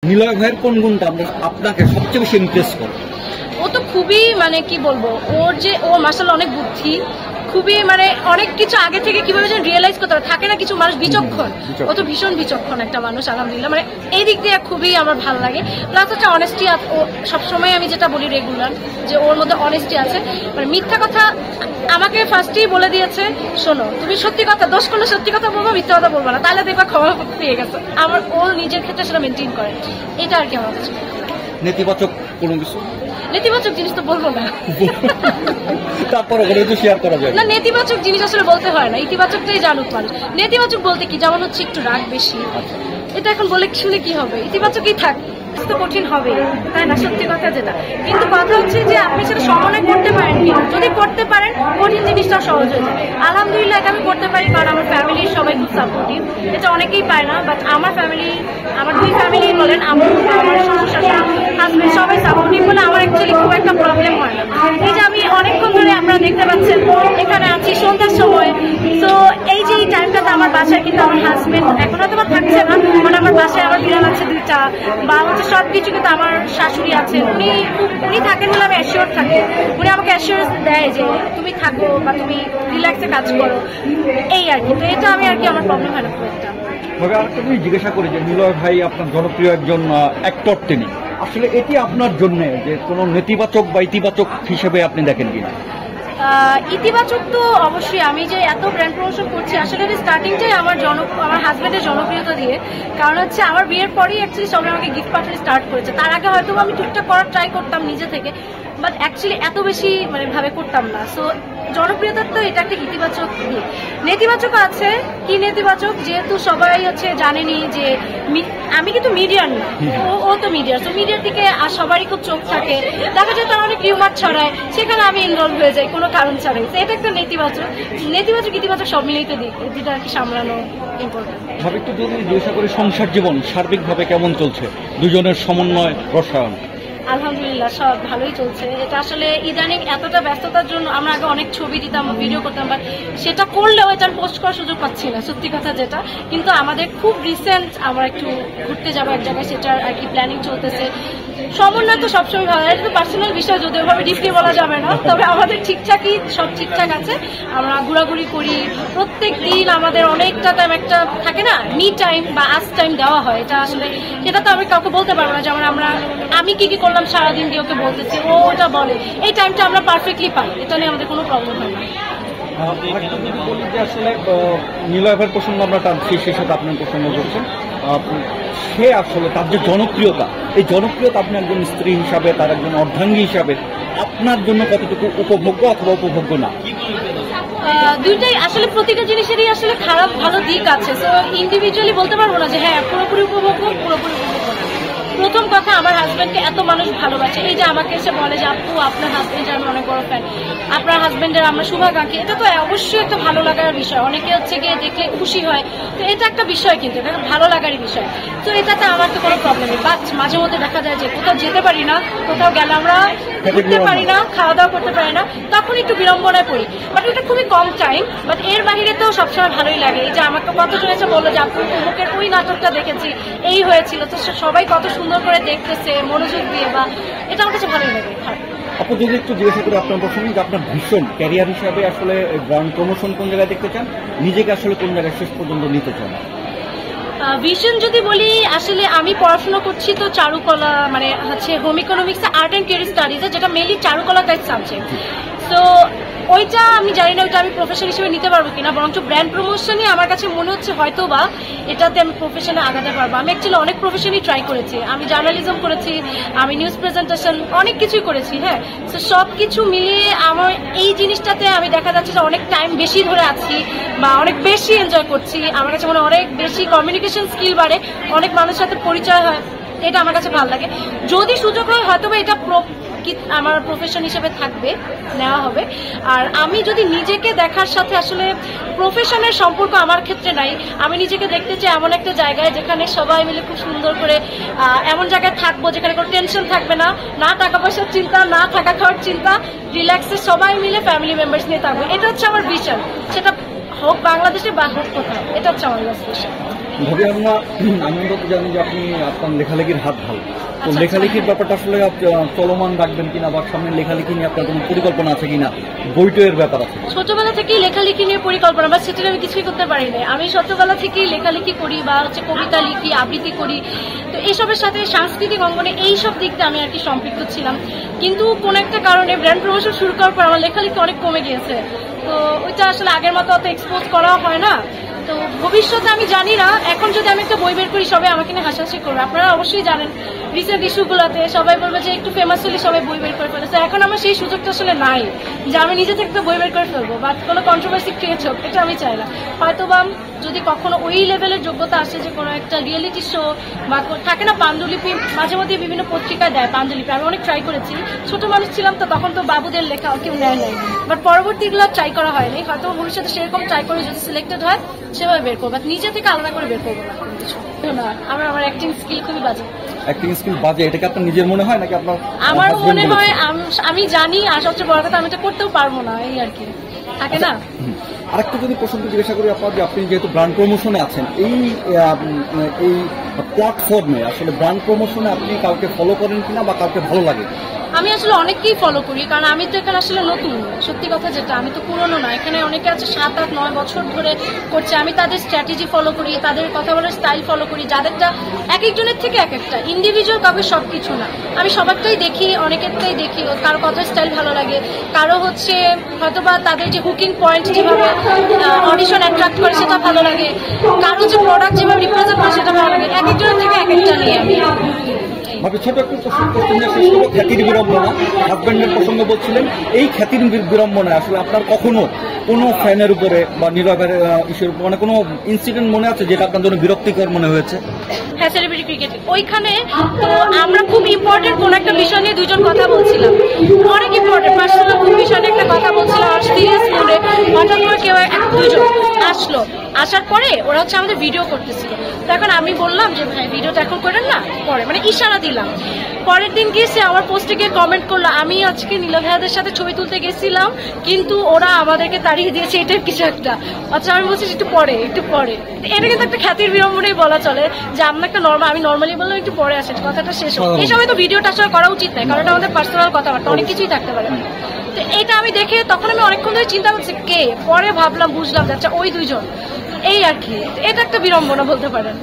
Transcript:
নিলয় ভাইয়ের কোন গুণটা আপনাকে সবচেয়ে বেশি ইমপ্রেস করে? ও তো খুবই মানে কি বলবো, ও মাশাআল্লাহ অনেক বুদ্ধি, খুবই মানে অনেক কিছু আগে থেকে কিভাবে যেন রিয়েলাইজ করতে থাকে না, কিছু মানুষ বিচক্ষণ, ও তো ভীষণ বিচক্ষণ একটা মানুষ আলহামদুলিল্লাহ। মানে এই দিক দিয়ে খুবই আমার ভালো লাগে। প্লাস হচ্ছে অনেস্টি, ও সবসময় আমি যেটা বলি রেগুলার যে ওর মধ্যে অনেস্টি আছে, মানে মিথ্যা কথা আমাকে ফার্স্টেই বলে দিয়েছে, শোনো তুমি সত্যি কথা, দোষ করলে সত্যি কথা বলবো, মিথ্যা কথা বলবো না, তাহলে দেখবা ক্ষমা পেয়ে গেছে। আমার ও নিজের ক্ষেত্রে সেটা মেনটেন করে, এটা আর কি আমার কাছে। নেতিবাচক কোনো কিছু? নেতিবাচক জিনিস তো বলবো না, তারপরে শেয়ার করা যায় না। নেতিবাচক জিনিস আসলে বলতে হয় না, ইতিবাচকটাই জানুক মানুষ। নেতিবাচক বলতে কি, যেমন হচ্ছে একটু রাগ বেশি, এটা এখন বলে শুনে কি হবে, ইতিবাচকই থাক। তো কঠিন হবে তাই না, সত্যি কথা যেটা। কিন্তু কথা হচ্ছে যে আপনি সেটা সমন্বয় করতে পারেন কিনা, যদি করতে পারেন কঠিন জিনিসটা সহজ হয়ে যায়। আলহামদুলিল্লাহ এটা আমি করতে পারি, কারণ আমার ফ্যামিলির সবাই খুব সাপোর্টিভ, এটা অনেকেই পায় না। বাট আমার ফ্যামিলি, আমার দুই ফ্যামিলি বলেন, আমার শ্বশুর শাশুড়ি হাজবেন্ড সবাই সাপোর্টিভ বলে আমার অ্যাকচুয়ালি খুব একটা প্রবলেম হয় না। এই যে আমি অনেকক্ষণ ধরে আপনারা দেখতে পাচ্ছেন এখানে আছি সন্ধ্যার সময়, তো এই যে এই টাইমটাতে আমার বাসায় কিন্তু আমার হাজবেন্ড এখন হয়তো থাকছে না, মানে আমার বাসায় আমার বিড়াল আছে 2টা, বা হচ্ছে সবকিছু কিন্তু আমার শাশুড়ি আছেন, উনি থাকেন বলে আমি অ্যাসিওর থাকি, উনি আমাকে অ্যাসিওরেন্স দেয় যে তুমি থাকো বা তুমি রিল্যাক্সে কাজ করো, এই আর কি। তো এটা আমি আর কি, আমার প্রবলেম হয় না খুব একটা। তবে আরেকটা জিনিস জিজ্ঞাসা করি যে নিলয় ভাই আপনার জনপ্রিয় একজন অ্যাক্টর, তিনি আসলে এটি আপনার জন্য যে কোনো নেতিবাচক বা ইতিবাচক হিসেবে আপনি দেখেন কিনা? ইতিবাচক তো অবশ্যই, আমি যে এত ব্র্যান্ড প্রমোশন করছি আসলে স্টার্টিংটাই আমার হাজবেন্ডের জনপ্রিয়তা দিয়ে। কারণ হচ্ছে আমার বিয়ের পরেই অ্যাকচুয়ালি সবাই আমাকে গিফট পাঠানো স্টার্ট করেছে, তার আগে হয়তো আমি টুকটাক করার ট্রাই করতাম নিজে থেকে, বাট অ্যাকচুয়ালি এত বেশি মানে ভাবে করতাম না। সো জনপ্রিয়তার তো এটা একটা ইতিবাচক দিক। নেতিবাচক আছে কি, নেতিবাচক যেহেতু সবাই হচ্ছে জানেনি যে আমি কিন্তু মিডিয়ার না, ও তো মিডিয়ার, তো মিডিয়ার দিকে সবারই খুব চোখ থাকে, দেখা যায় তারা অনেক রিউমার ছড়ায়, সেখানে আমি ইনভলভ হয়ে যাই কোনো কারণ ছাড়াই। এটা একটা নেতিবাচক। নেতিবাচক ইতিবাচক সব মিলিয়ে দিক, যেটা আর কি সামলানো ইম্পর্টেন্ট। ভাবে একটু যদি জিজ্ঞাসা করি সংসার জীবন সার্বিকভাবে কেমন চলছে, দুজনের সমন্বয় রসায়ন? আলহামদুলিল্লাহ সব ভালোই চলছে। এটা আসলে ইদানিং এতটা ব্যস্ততার জন্য, আমরা আগে অনেক ছবি দিতাম, ভিডিও করতাম, বাট সেটা করলেও এটা পোস্ট করার সুযোগ পাচ্ছি না, সত্যি কথা যেটা। কিন্তু আমাদের খুব রিসেন্ট আমরা একটু ঘুরতে যাবো এক জায়গায়, সেটার আর কি প্ল্যানিং চলতেছে। সমন্বয় তো সবসময় ভালো, এটা তো পার্সোনাল বিষয়, যদিও ভাবে ডিপলি বলা যাবে না, তবে আমাদের ঠিকঠাকই সব ঠিকঠাক আছে। আমরা ঘোরাঘুরি করি প্রত্যেক দিন, আমাদের অনেকটা টাইম একটা থাকে না মি টাইম বা আস টাইম দেওয়া হয়, এটা আসলে সেটা তো আমি কাউকে বলতে পারবো না। যেমন আমি কি কি করলাম সারাদিন দিয়ে ওকে বলতেছি, ও ওটা বলে, এই টাইমটা আমরা পারফেক্টলি পাই, এটা নিয়ে আমাদের কোনো প্রবলেম হয় না। বলি যে আসলে নিলয় ভাইয়ের প্রসঙ্গ আমরা টানছি, সেই সাথে আপনার প্রসঙ্গ করছেন, সে আসলে তার যে জনপ্রিয়তা, এই জনপ্রিয়তা আপনি একজন স্ত্রী হিসাবে, তার একজন অর্ধাঙ্গী হিসাবে আপনার জন্য কতটুকু উপভোগ্য অথবা উপভোগ্য না? দুইটাই আসলে, প্রতিটা জিনিসেরই আসলে খারাপ ভালো দিক আছে। তো ইন্ডিভিজুয়ালি বলতে পারবো না যে হ্যাঁ পুরোপুরি উপভোগ্য, পুরোপুরি উপভোগ্য না। প্রথম কথা, আমার হাজব্যান্ডকে এত মানুষ ভালোবাসে, এই যে আমাকে এসে বলে যে আপু আপনার হাজব্যান্ডের আমি অনেক বড় ফ্যান, আপনার হাজব্যান্ডের আমরা শুভাকাঙ্ক্ষী, এটা তো অবশ্যই একটা ভালো লাগার বিষয়। অনেকে হচ্ছে গিয়ে দেখলে খুশি হয়, তো এটা একটা বিষয়, কিন্তু এটা ভালো লাগারই বিষয়। তো এটাতে আমার তো কোনো প্রবলেম নেই। বাট মাঝে মধ্যে দেখা যায় যে কোথাও যেতে পারি না, কোথাও গেলে আমরা ঘুরতে পারি না, খাওয়া দাওয়া করতে পারি না, তখন একটু বিড়ম্বনায় পড়ি। বাট এটা খুবই কম টাইম, বাট এর বাহিরে তো সবসময় ভালোই লাগে। এই যে আমাকে কতজন এসে বললো যে আপু মুখের ওই নাটকটা দেখেছি, এই হয়েছিল, তো সবাই কত সুন্দর করে দেখতেছে মনোযোগ দিয়ে, বা এটা আমার কাছে ভালোই লাগে। আপু যদি একটু জিজ্ঞাসা করে আপনার প্রসঙ্গে, যে আপনার ভীষণ ক্যারিয়ার হিসাবে আসলে ব্র্যান্ড প্রমোশন কোন জায়গায় দেখতে চান, নিজেকে আসলে কোন জায়গায় শেষ পর্যন্ত নিতে চান? ভিশন যদি বলি, আসলে আমি পড়াশোনা করছি তো চারুকলা, মানে হচ্ছে home economics art and career স্টাডিজে, যেটা মেইনলি চারুকলা টাইপ সাবজেক্ট। তো ওইটা আমি জানি না ওইটা আমি প্রফেশন হিসেবে নিতে পারবো কিনা, বরঞ্চ ব্র্যান্ড প্রমোশনই আমার কাছে মনে হচ্ছে হয়তো বা এটাতে আমি প্রফেশনে আগাতে পারবো। আমি অ্যাকচুয়ালি অনেক প্রফেশনই ট্রাই করেছি, আমি জার্নালিজম করেছি, আমি নিউজ প্রেজেন্টেশন অনেক কিছুই করেছি। হ্যাঁ, তো সব কিছু মিলিয়ে আমার এই জিনিসটাতে আমি দেখা যাচ্ছে যে অনেক টাইম বেশি ধরে আছি, বা অনেক বেশি এনজয় করছি। আমার কাছে মনে অনেক বেশি কমিউনিকেশন স্কিল বাড়ে, অনেক মানুষের সাথে পরিচয় হয়, এটা আমার কাছে ভালো লাগে। যদি সুযোগ হয় হয়তো বা এটা আমার প্রফেশন হিসেবে থাকবে, নেওয়া হবে। আর আমি যদি নিজেকে দেখার সাথে আসলে প্রফেশনের সম্পর্ক আমার ক্ষেত্রে নাই, আমি নিজেকে দেখতে চাই এমন একটা জায়গায় যেখানে সবাই মিলে খুব সুন্দর করে এমন জায়গায় থাকবো যেখানে কোনো টেনশন থাকবে না, না টাকা পয়সার চিন্তা, না থাকা খাওয়ার চিন্তা, রিল্যাক্সে সবাই মিলে ফ্যামিলি মেম্বার্স নিয়ে থাকবো। এটা হচ্ছে আমার ভিশন, সেটা হোক বাংলাদেশে বা হোক কোথাও, এটা হচ্ছে আমার ভিশন। ভাবি আমি অন্তত জানি যে আপনি আপনার লেখালেখির হাত ভালো, তো আচ্ছা, লেখালেখির ব্যাপারটা আসলে চলমান রাখবেন কিনা বা সামনে লেখালেখি নিয়ে আপনার কোনো পরিকল্পনা আছে কিনা, বইটইয়ের ব্যাপার আছে? ছোটবেলা থেকেই লেখালেখি নিয়ে পরিকল্পনা, বা সেটা আমি কিছুই করতে পারি না। আমি ছোটবেলা থেকেই লেখালেখি করি বা হচ্ছে কবিতা লিখি, আবৃত্তি করি, তো এইসবের সাথে সাংস্কৃতিক অঙ্গনে এইসব দিকটা আমি আর কি সম্পৃক্ত ছিলাম। কিন্তু কোন একটা কারণে ব্র্যান্ড প্রমোশন শুরু করার পর আমার লেখালেখি অনেক কমে গিয়েছে, তো ওইটা আসলে আগের মতো অত এক্সপোজ করা হয় না। তো ভবিষ্যতে আমি জানি না, এখন যদি আমি একটা বই বের করি সবাই আমাকে নিয়ে হাসাহাসি করবে। আপনারা অবশ্যই জানেন রিসেন্ট ইস্যুগুলোতে সবাই বলবে যে একটু ফেমাস হলে সবাই বই বের করে ফেলেছে। এখন আমার সেই সুযোগটা আসলে নাই যে আমি নিজে থেকে একটা বই বের করে ফেলবো বা কোনো কন্ট্রোভার্সি ক্রিয়েট হোক, এটা আমি চাই না। হয়তো বা যদি কখনো ওই লেভেলের যোগ্যতা আসে যে কোনো একটা রিয়েলিটি শো বা থাকে না পাণ্ডুলিপি, মাঝে মধ্যে বিভিন্ন পত্রিকায় দেয় পাণ্ডুলিপি, আমি অনেক ট্রাই করেছি। ছোট মানুষ ছিলাম তো, তখন তো বাবুদের লেখা কেউ নেয় নাই, বাট পরবর্তীগুলো ট্রাই করা হয়নি। হয়তো ভবিষ্যতে সেরকম ট্রাই করে যদি সিলেক্টেড হয় সেভাবে বের করবো, নিজে থেকে আলাদা করে বের করবো না। আমার অ্যাক্টিং স্কিল খুবই বাজে। অ্যাক্টিং স্কিল বাজে, এটাকে আপনার নিজের মনে হয় নাকি আপনার? আমার মনে হয়, আমি জানি, আর সবচেয়ে বড় কথা আমি তো করতেও পারবো না, এই আর কি থাকে না। আরেকটু যদি প্রশ্ন জিজ্ঞাসা করি আপনার, যে আপনি যেহেতু ব্র্যান্ড প্রমোশনে আছেন, এই প্ল্যাটফর্মে আসলে ব্র্যান্ড প্রমোশনে আপনি কাউকে ফলো করেন কিনা বা কাউকে ভালো লাগে? আমি আসলে অনেককেই ফলো করি, কারণ আমি তো এখানে আসলে নতুন, সত্যি কথা যেটা, আমি তো পুরনো না। এখানে অনেকে আছে 7-8-9 বছর ধরে করছে। আমি তাদের স্ট্র্যাটেজি ফলো করি, তাদের কথা বলার স্টাইল ফলো করি, যাদেরটা এক একজনের থেকে এক একটা ইন্ডিভিজুয়াল, কাউকে সবকিছু না। আমি সবারটাই দেখি, অনেকেরটাই দেখি, কারো কথার স্টাইল ভালো লাগে, কারো হচ্ছে হয়তোবা তাদের যে হুকিং পয়েন্ট যেভাবে অডিশন অ্যাট্রাক্ট করে সেটা ভালো লাগে, কারো যে প্রোডাক্ট যেভাবে রিপ্রেজেন্ট করে সেটা ভালো লাগে। এক একজনের থেকে এক একটা নিয়ে আমি ভাবি ছোট একটু প্রশ্ন শেষ করবো। খ্যাতির বিড়ম্বনা, হাজব্যান্ডের প্রসঙ্গে বলছিলেন, এই খ্যাতির বিড়ম্বনা আসলে আপনার কখনো কোনো ফ্যানের উপরে বা নীরবের ইস্যুর উপর মানে কোনো ইনসিডেন্ট মনে আছে যেটা আপনার জন্য বিরক্তিকর মনে হয়েছে? হ্যাঁ, সেলিব্রিটি ক্রিকেট, ওইখানে তো আমরা খুব ইম্পর্টেন্ট কোন একটা বিষয় নিয়ে দুজন কথা বলছিলাম, অনেক ইম্পর্টেন্ট পার্সোনাল কোন বিষয় নিয়ে একটা কথা বলছিলাম, আর সিরিয়াস মোডে হঠাৎ করে কেউ দুজন আসলো, আসার পরে ওরা হচ্ছে আমাদের ভিডিও করতেছিল। তখন আমি বললাম যে ভাই ভিডিওটা এখন করেন না, পরে মানে ইশারা দিলাম। পরের দিন গিয়েছে আমার পোস্টে গিয়ে কমেন্ট করলো, আমি আজকে নীলা ভাইয়াদের সাথে ছবি তুলতে গেছিলাম কিন্তু ওরা আমাদেরকে তাড়িয়ে দিয়েছে, এটার কিছু একটা। আচ্ছা, আমি বলছি একটু পরে এটা কিন্তু একটা খ্যাতির বিড়ম্বনাই বলা চলে, যে আমরা একটা আমি নর্মালি বললাম একটু পরে আসে, কথাটা শেষ হোক। এই সময় তো ভিডিওটা আসলে করা উচিত নয়, কারণ এটা আমাদের পার্সোনাল কথাবার্তা, অনেক কিছুই থাকতে পারে। তো এটা আমি দেখে তখন আমি অনেকক্ষণ ধরে চিন্তা করছি কে, পরে ভাবলাম, বুঝলাম যে আচ্ছা ওই দুইজন, এই আর কি। এটা একটা বিড়ম্বনা বলতে পারেন।